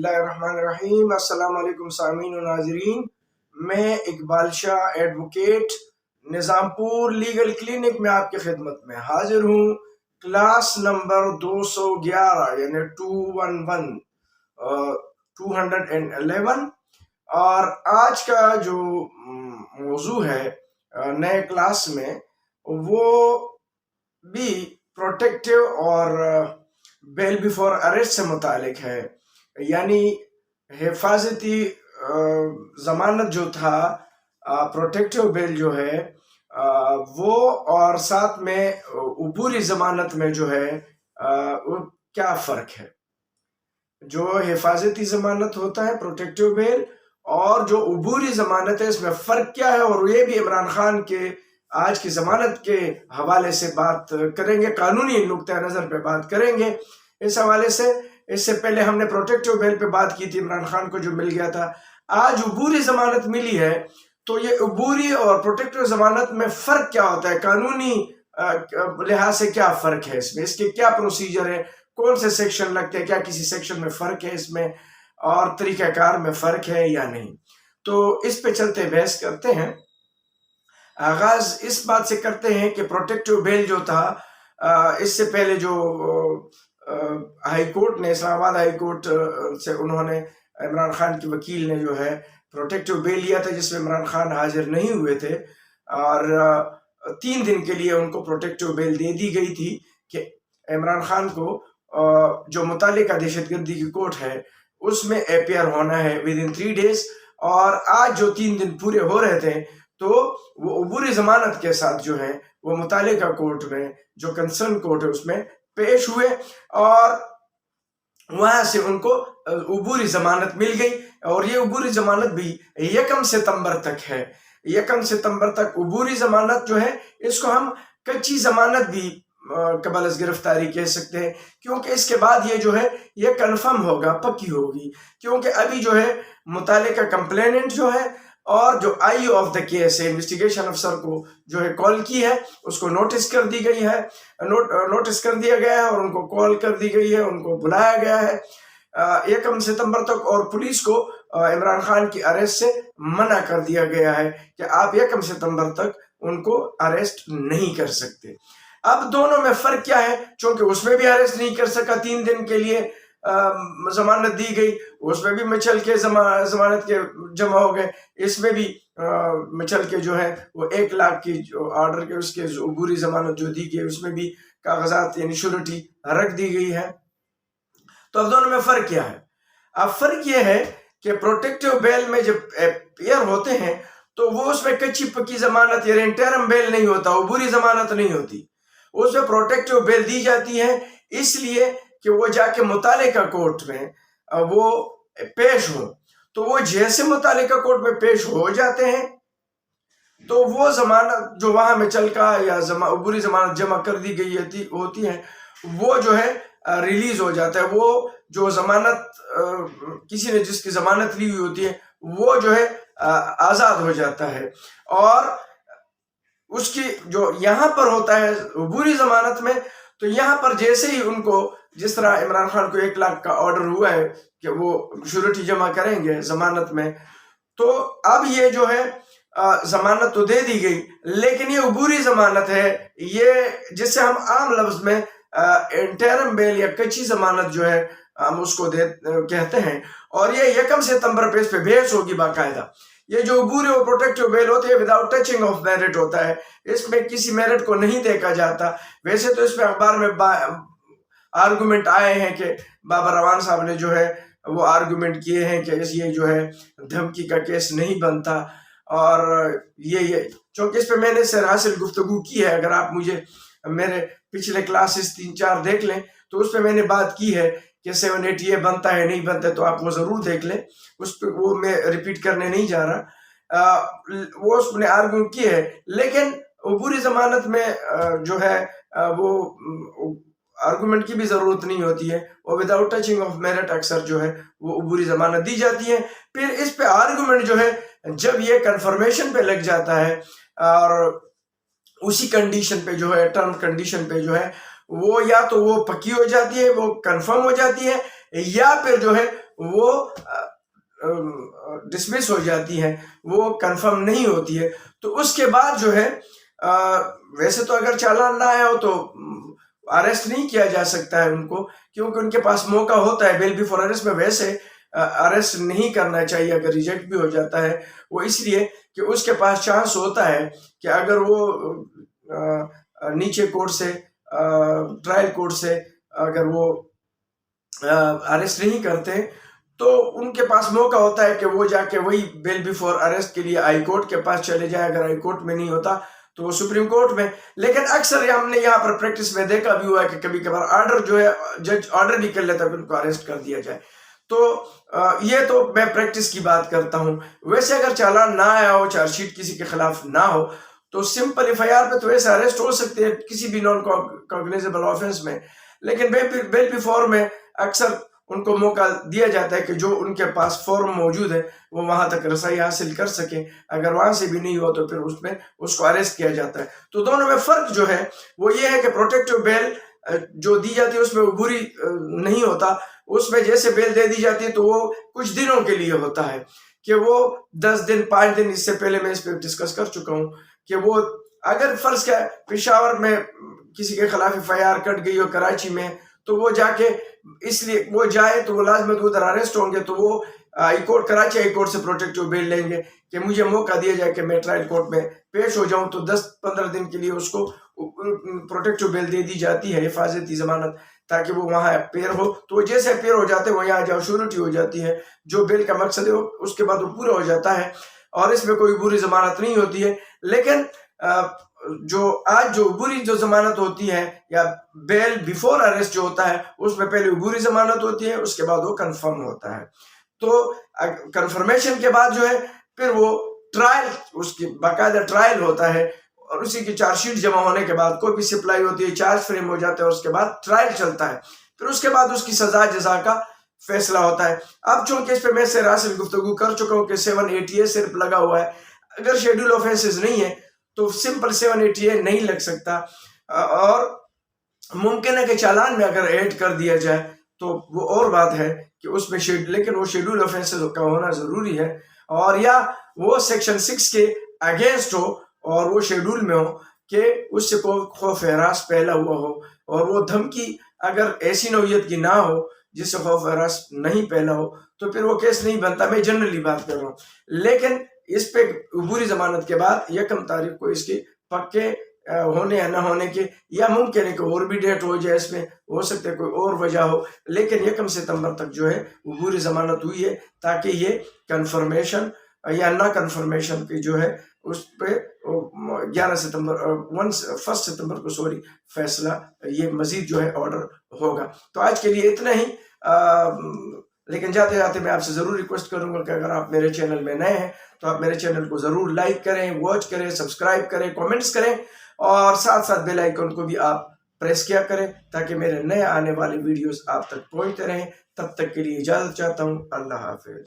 बिस्मिल्लाहिर्रहमानिर्रहीम। अस्सलाम वालेकुम सामीन और नाजरीन। मैं Iqbal Shah advocate Nizampur legal clinic में आपकी खिदमत में हाजिर हूँ। क्लास नंबर 211 यानी 211 और आज का जो मौजू है नए क्लास में वो भी प्रोटेक्टिव और बेल बिफोर अरेस्ट से मुतालिक है। यानी हिफाजती ज़मानत जो था, प्रोटेक्टिव बेल जो है वो, और साथ में अबूरी ज़मानत में जो है वो क्या फ़र्क है। जो हिफाजती ज़मानत होता है प्रोटेक्टिव बेल और जो अबूरी ज़मानत है, इसमें फ़र्क क्या है, और ये भी इमरान खान के आज की ज़मानत के हवाले से बात करेंगे, कानूनी नुक्ता नज़र पे बात करेंगे इस हवाले से। इससे पहले हमने प्रोटेक्टिव बेल पे बात की थी, इमरान खान को जो मिल गया था। आज अबूरी ज़मानत मिली है, तो ये अबूरी और प्रोटेक्टिव ज़मानत में फ़र्क क्या होता है, कानूनी लिहाज से क्या फ़र्क है इसमें, इसके क्या प्रोसीजर है, कौन से सेक्शन लगते हैं, क्या किसी सेक्शन में फ़र्क है इसमें, और तरीक़ाकार में फ़र्क है या नहीं। तो इस पे चलते बहस करते हैं। आगाज़ इस बात से करते हैं कि प्रोटेक्टिव बेल जो था, इससे पहले जो हाई कोर्ट ने, इस्लामाबाद हाई कोर्ट से उन्होंने, इमरान खान की वकील ने जो है प्रोटेक्टिव बेल लिया था, जिसमें इमरान खान हाजिर नहीं हुए थे, और 3 दिन के लिए उनको प्रोटेक्टिव बेल दे दी गई थी कि इमरान खान को जो मुतालिका दहशतगर्दी की कोर्ट है उसमें अपियर होना है विद इन 3 डेज। और आज जो 3 दिन पूरे हो रहे थे, तो वो अबूरी ज़मानत के साथ जो है वो मुतालिका कोर्ट में, जो कंसर्न कोर्ट है, उसमें पेश हुए, और वहां से उनको अबूरी ज़मानत मिल गई। और ये अबूरी ज़मानत भी 1 सितंबर तक है। 1 सितंबर तक अबूरी ज़मानत जो है, इसको हम कच्ची ज़मानत भी कबल अज़ गिरफ्तारी कह सकते हैं, क्योंकि इसके बाद ये जो है ये कन्फर्म होगा, पक्की होगी, क्योंकि अभी जो है मुतालिका कंप्लेनेंट जो है और जो आई ऑफ द केस है, इन्वेस्टिगेशन अफसर को जो है कॉल की है, उसको नोटिस कर दी गई है, नोटिस कर दिया गया है, और उनको कॉल कर दी गई है, उनको बुलाया गया है 1 सितंबर तक। और पुलिस को इमरान खान की अरेस्ट से मना कर दिया गया है कि आप 1 सितंबर तक उनको अरेस्ट नहीं कर सकते। अब दोनों में फ़र्क क्या है, चूंकि उसमें भी अरेस्ट नहीं कर सका, 3 दिन के लिए ज़मानत दी गई, उसमें भी मचल के ज़मानत के जमा हो गए, इसमें भी मचल के जो है वो 1 लाख की जो आर्डर के उसके अबूरी ज़मानत जो दी गई, उसमें भी कागजात यानी श्योरिटी रख दी गई है। तो अब दोनों में फ़र्क क्या है? अब फ़र्क ये है कि प्रोटेक्टिव बेल में जब अपियर होते हैं, तो वो उसमें कच्ची पक्की ज़मानत यानी इंटरम बेल नहीं होता, अबूरी ज़मानत नहीं होती, उसमें प्रोटेक्टिव बेल दी जाती है इसलिए कि वो जाके मुतालिका कोर्ट में वो पेश हो। तो वो जैसे मुतालिका कोर्ट में पेश हो जाते हैं, तो वो ज़मानत जो वहाँ में चल का या अबूरी ज़मानत जमा कर दी गई होती है, वो जो है रिलीज हो जाता है। वो जो ज़मानत किसी ने जिसकी ज़मानत ली हुई होती है, वो जो है आज़ाद हो जाता है। और उसकी जो यहाँ पर होता है अबूरी ज़मानत में, तो यहाँ पर जैसे ही उनको, जिस तरह इमरान खान को 1 लाख का ऑर्डर हुआ है कि वो श्योरिटी जमा करेंगे ज़मानत में, तो अब ये जो है ज़मानत तो दे दी गई, लेकिन ये अबूरी ज़मानत है, ये जिससे हम आम लफ्ज़ में इंटरम बेल या कच्ची ज़मानत जो है हम उसको कहते हैं। और ये 1 सितंबर पे इस पे बहस होगी बाकायदा। ये जो अबूरी और प्रोटेक्टिव बेल होती है विदाउट टचिंग ऑफ मेरिट होता है, इसमें किसी मेरिट को नहीं देखा जाता। वैसे तो इस पे अखबार में आर्गूमेंट आए हैं कि बाबर रवान साहब ने जो है वो आर्गूमेंट किए हैं कि ये जो है धमकी का केस नहीं बनता, और ये चूँकि इस पे मैंने सर हासिल गुफ्तगू की है। अगर आप मुझे मेरे पिछले क्लासेस 3-4 देख लें, तो उस पर मैंने बात की है कि 780A बनता है नहीं बनता है, तो आप वो ज़रूर देख लें, उस पर वो मैं रिपीट करने नहीं जा रहा। वो उसने आर्ग्यू की है, लेकिन अबूरी ज़मानत में जो है वो आर्गूमेंट की भी ज़रूरत नहीं होती है, और विदाउट टचिंग ऑफ मेरिट अक्सर जो है वो अबूरी ज़मानत दी जाती है। फिर इस पे आर्गूमेंट जो है जब ये कन्फर्मेशन पे लग जाता है, और उसी कंडीशन पे जो है, टर्म कंडीशन पे जो है वो या तो वो पक्की हो जाती है, वो कंफर्म हो जाती है, या फिर जो है وہ ڈسمس ہو جاتی ہیں، وہ کنفرم نہیں ہوتی ہے. تو اس کے بعد جو ہے ویسے تو اگر چالان نہ آیا ہو تو اریسٹ نہیں کیا جا سکتا ہے ان کو، کیونکہ ان کے پاس موقع ہوتا ہے بیل بیفور اریسٹ میں. ویسے اریسٹ نہیں کرنا چاہیے اگر ریجیکٹ بھی ہو جاتا ہے، وہ اس لیے کہ اس کے پاس چانس ہوتا ہے کہ اگر وہ نیچے کورٹ سے ٹرائل کورٹ سے اگر وہ اریسٹ نہیں کرتے تو ان کے پاس موقع ہوتا ہے کہ وہ جا کے وہی بیل بیفور اریسٹ کے لیے ہائی کورٹ کے پاس چلے جائے. اگر ہائی کورٹ میں نہیں ہوتا تو وہ سپریم کورٹ میں. لیکن اکثر ہم نے یہاں پر پریکٹس میں دیکھا بھی ہوا ہے کہ کبھی کبھار آرڈر جو ہے جج آرڈر بھی کر لیتا ہے کہ ان کو اریسٹ کر دیا جائے. تو یہ تو میں پریکٹس کی بات کرتا ہوں. ویسے اگر چالان نہ آیا ہو، چارج شیٹ کسی کے خلاف نہ ہو، تو سمپل ایف آئی آر پہ تو ویسے اریسٹ ہو سکتے ہیں کسی بھی نان کوگنیزیبل آفینس میں. لیکن بیل بیفور میں اکثر ان کو موقع دیا جاتا ہے کہ جو ان کے پاس فارم موجود ہے وہ وہاں تک رسائی حاصل کر سکیں. اگر وہاں سے بھی نہیں ہوا تو پھر اس میں اس کو اریسٹ کیا جاتا ہے. تو دونوں میں فرق جو ہے وہ یہ ہے کہ پروٹیکٹیو بیل جو دی جاتی ہے اس میں عبوری نہیں ہوتا. اس میں جیسے بیل دے دی جاتی ہے تو وہ کچھ دنوں کے لیے ہوتا ہے کہ وہ 10 دن 5 دن. اس سے پہلے میں اس پہ ڈسکس کر چکا ہوں کہ وہ اگر فرض کیا پشاور میں کسی کے خلاف ایف آئی آر کٹ گئی ہو کراچی میں، تو وہ جا کے اس لیے وہ جائے تو وہ لازمت ادھر اریسٹ ہوں گے، تو وہ high court Karachi high court سے پروٹیکٹیو بیل لیں گے کہ مجھے موقع دیا جائے کہ میں ٹرائل کورٹ میں پیش ہو جاؤں. تو 10-15 دن کے لیے اس کو پروٹیکٹیو بیل دے دی جاتی ہے، حفاظتی ضمانت، تاکہ وہ وہاں اپیئر ہو. تو جیسے اپیئر ہو جاتے ہیں وہ یہاں جاؤ شورٹی ہو جاتی ہے. جو بیل کا مقصد ہے اس کے بعد وہ پورا ہو جاتا ہے اور اس میں کوئی عبوری ضمانت نہیں ہوتی ہے. لیکن جو آج جو عبوری جو ضمانت ہوتی ہے یا بیل بیفور اریسٹ جو ہوتا ہے اس میں پہلے عبوری ضمانت ہوتی ہے، اس کے بعد وہ کنفرم ہوتا ہے. تو کنفرمیشن کے بعد جو ہے پھر وہ ٹرائل، اس کی باقاعدہ ٹرائل ہوتا ہے اور اسی کی چارج شیٹ جمع ہونے کے بعد کوئی بھی سپلائی ہوتی ہے، چارج فریم ہو جاتا ہے اور اس کے بعد ٹرائل چلتا ہے. پھر اس کے بعد اس کی سزا جزا کا فیصلہ ہوتا ہے. اب چونکہ اس پہ میں سے راسل گفتگو کر چکا ہوں کہ 780A صرف لگا ہوا ہے. اگر شیڈول آفینسز نہیں ہے تو سمپل 780A نہیں لگ سکتا، اور ممکن ہے کہ چالان میں اگر ایڈ کر دیا جائے تو وہ اور بات ہے کہ اس میں لیکن وہ شیڈول آفینسز کا ہونا ضروری ہے، اور یا وہ سیکشن 6 کے اگینسٹ ہو اور وہ شیڈول میں ہو کہ اس سے کوئی خوف ہراس پھیلا ہوا ہو، اور وہ دھمکی اگر ایسی نوعیت کی نہ ہو جس سے خوف ہراس نہیں پھیلا ہو تو پھر وہ کیس نہیں بنتا. میں جنرلی بات کر رہا ہوں. لیکن اس پہ عبوری ضمانت کے بعد 1 تاریخ کو اس کی پکے ہونے یا نہ ہونے کے، یا ممکن ہے کہ اور بھی ڈیٹ ہو جائے، اس میں ہو سکتا ہے کوئی اور وجہ ہو، لیکن 1 ستمبر تک جو ہے عبوری ضمانت ہوئی ہے تاکہ یہ کنفرمیشن یا نہ کنفرمیشن کی جو ہے اس پہ 1 ستمبر کو فیصلہ یہ مزید جو ہے آرڈر ہوگا. تو آج کے لیے اتنا ہی. لیکن جاتے جاتے میں آپ سے ضرور ریکویسٹ کروں گا کہ اگر آپ میرے چینل میں نئے ہیں تو آپ میرے چینل کو ضرور لائک کریں، واچ کریں، سبسکرائب کریں، کامنٹس کریں، اور ساتھ ساتھ بیل آئیکن کو بھی آپ پریس کیا کریں تاکہ میرے نئے آنے والے ویڈیوز آپ تک پہنچتے رہیں. تب تک کے لیے اجازت چاہتا ہوں. اللہ حافظ.